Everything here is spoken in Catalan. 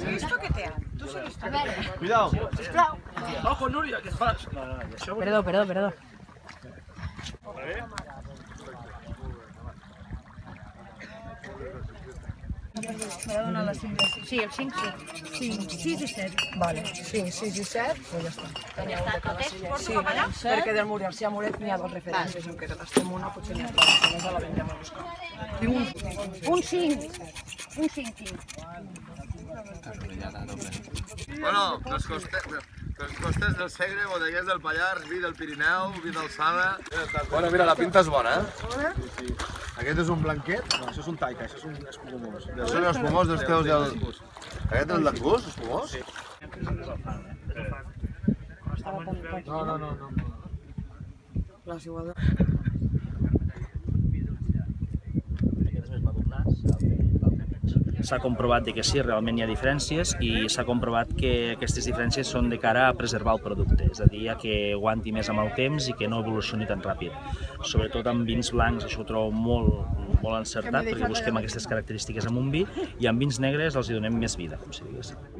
¿Esto qué te ha? ¿Tú sí visto? Cuidado. Ojo, Núria, què fas? Perdó. Me ha donat la 5. Sí, el 5 sí. 6 i 7. Vale, 5, 6 i 7, doncs ja està. Ja està, tot és? Porto Sí, cap allà? perquè del Muriel si ha Muret n'hi ha dos referències, en què gastem una, potser n'hi ha dos, si no la vendrem a buscar. Un 5. Un 5. Bueno, les costes del Segre, bodeguers del Pallars, vi del Pirineu, vi d'Alçada... Bueno, mira, la pinta és bona, eh? Aquest és un blanquet. No, això és un taica, això és un espumós. Són els espumós dels teus i el... Aquest és el d'Angus, espumós? Sí. No. Les igual... S'ha comprovat que sí, realment hi ha diferències i s'ha comprovat que aquestes diferències són de cara a preservar el producte, és a dir, que aguanti més amb el temps i que no evolucioni tan ràpid. Sobretot amb vins blancs això ho trobo molt encertat perquè busquem aquestes característiques en un vi i amb vins negres els hi donem més vida, com si diguéssim.